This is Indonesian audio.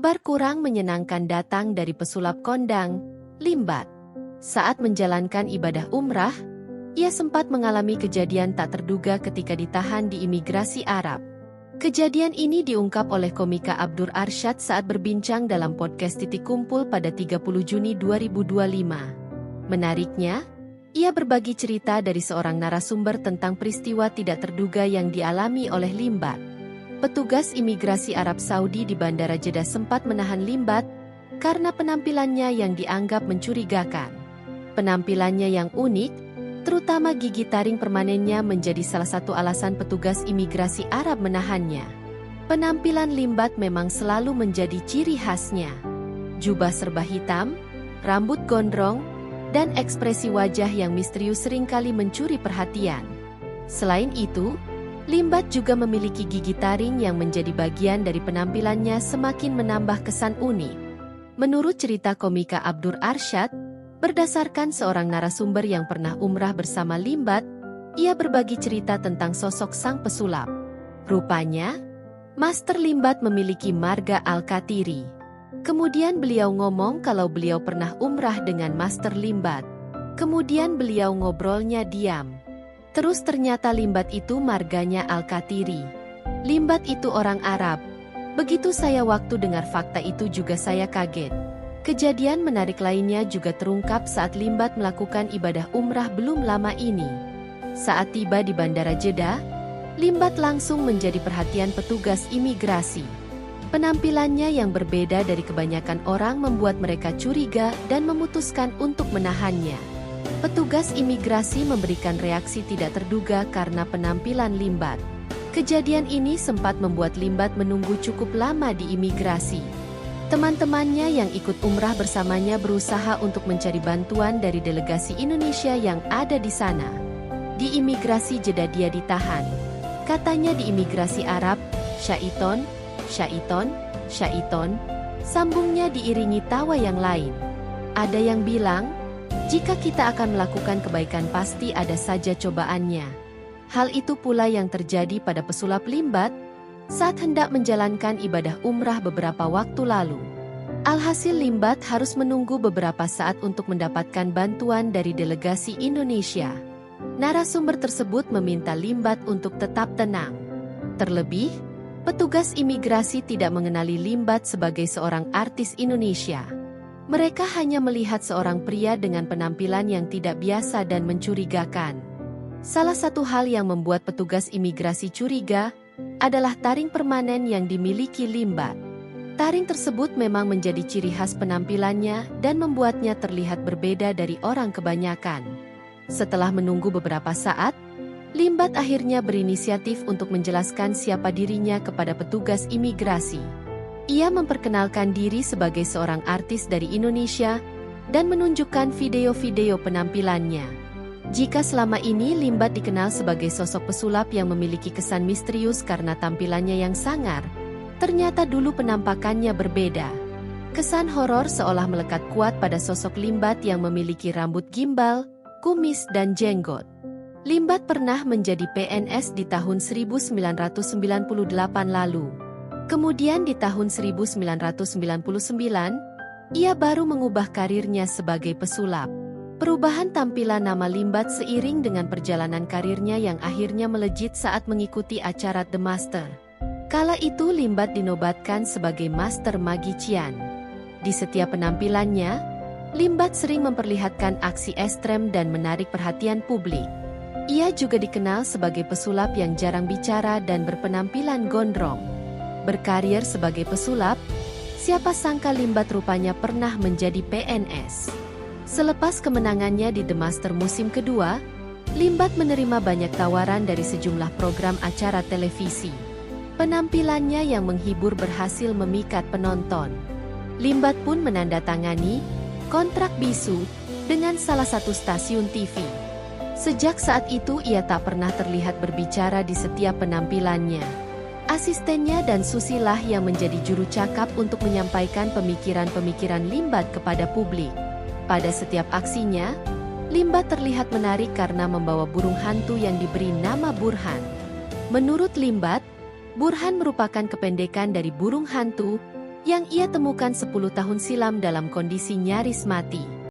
Kabar kurang menyenangkan datang dari pesulap kondang, Limbat. Saat menjalankan ibadah umrah, ia sempat mengalami kejadian tak terduga ketika ditahan di imigrasi Arab. Kejadian ini diungkap oleh komika Abdur Arsyad saat berbincang dalam podcast Titik Kumpul pada 30 Juni 2025. Menariknya, ia berbagi cerita dari seorang narasumber tentang peristiwa tidak terduga yang dialami oleh Limbat. Petugas imigrasi Arab Saudi di Bandara Jeddah sempat menahan Limbat karena penampilannya yang dianggap mencurigakan. Penampilannya yang unik, terutama gigi taring permanennya menjadi salah satu alasan petugas imigrasi Arab menahannya. Penampilan Limbat memang selalu menjadi ciri khasnya. Jubah serba hitam, rambut gondrong, dan ekspresi wajah yang misterius seringkali mencuri perhatian. Selain itu, Limbat juga memiliki gigi taring yang menjadi bagian dari penampilannya semakin menambah kesan unik. Menurut cerita komika Abdur Arsyad, berdasarkan seorang narasumber yang pernah umrah bersama Limbat, ia berbagi cerita tentang sosok sang pesulap. Rupanya, Master Limbat memiliki marga Al-Qatiri. Kemudian beliau ngomong kalau beliau pernah umrah dengan Master Limbat. Kemudian beliau ngobrolnya diam. Terus ternyata Limbat itu marganya Al-Qatiri. Limbat itu orang Arab. Begitu saya waktu dengar fakta itu juga saya kaget. Kejadian menarik lainnya juga terungkap saat Limbat melakukan ibadah umrah belum lama ini. Saat tiba di Bandara Jeddah, Limbat langsung menjadi perhatian petugas imigrasi. Penampilannya yang berbeda dari kebanyakan orang membuat mereka curiga dan memutuskan untuk menahannya. Petugas imigrasi memberikan reaksi tidak terduga karena penampilan Limbat. Kejadian ini sempat membuat Limbat menunggu cukup lama di imigrasi. Teman-temannya yang ikut umrah bersamanya berusaha untuk mencari bantuan dari delegasi Indonesia yang ada di sana. Di imigrasi Jeddah dia ditahan. Katanya di imigrasi Arab, syaiton, syaiton, syaiton, sambungnya diiringi tawa yang lain. Ada yang bilang, jika kita akan melakukan kebaikan pasti ada saja cobaannya. Hal itu pula yang terjadi pada pesulap Limbat saat hendak menjalankan ibadah umrah beberapa waktu lalu. Alhasil Limbat harus menunggu beberapa saat untuk mendapatkan bantuan dari delegasi Indonesia. Narasumber tersebut meminta Limbat untuk tetap tenang. Terlebih, petugas imigrasi tidak mengenali Limbat sebagai seorang artis Indonesia. Mereka hanya melihat seorang pria dengan penampilan yang tidak biasa dan mencurigakan. Salah satu hal yang membuat petugas imigrasi curiga adalah taring permanen yang dimiliki Limbat. Taring tersebut memang menjadi ciri khas penampilannya dan membuatnya terlihat berbeda dari orang kebanyakan. Setelah menunggu beberapa saat, Limbat akhirnya berinisiatif untuk menjelaskan siapa dirinya kepada petugas imigrasi. Ia memperkenalkan diri sebagai seorang artis dari Indonesia dan menunjukkan video-video penampilannya. Jika selama ini Limbat dikenal sebagai sosok pesulap yang memiliki kesan misterius karena tampilannya yang sangar, ternyata dulu penampakannya berbeda. Kesan horor seolah melekat kuat pada sosok Limbat yang memiliki rambut gimbal, kumis dan jenggot. Limbat pernah menjadi PNS di tahun 1998 lalu. Kemudian di tahun 1999, ia baru mengubah karirnya sebagai pesulap. Perubahan tampilan nama Limbat seiring dengan perjalanan karirnya yang akhirnya melejit saat mengikuti acara The Master. Kala itu Limbat dinobatkan sebagai Master Magician. Di setiap penampilannya, Limbat sering memperlihatkan aksi ekstrem dan menarik perhatian publik. Ia juga dikenal sebagai pesulap yang jarang bicara dan berpenampilan gondrong. Berkarir sebagai pesulap, siapa sangka Limbat rupanya pernah menjadi PNS. Selepas kemenangannya di The Master musim kedua, Limbat menerima banyak tawaran dari sejumlah program acara televisi. Penampilannya yang menghibur berhasil memikat penonton. Limbat pun menandatangani kontrak bisu dengan salah satu stasiun TV. Sejak saat itu ia tak pernah terlihat berbicara di setiap penampilannya. Asistennya dan Susilah yang menjadi juru cakap untuk menyampaikan pemikiran-pemikiran Limbat kepada publik. Pada setiap aksinya, Limbat terlihat menarik karena membawa burung hantu yang diberi nama Burhan. Menurut Limbat, Burhan merupakan kependekan dari burung hantu yang ia temukan 10 tahun silam dalam kondisi nyaris mati.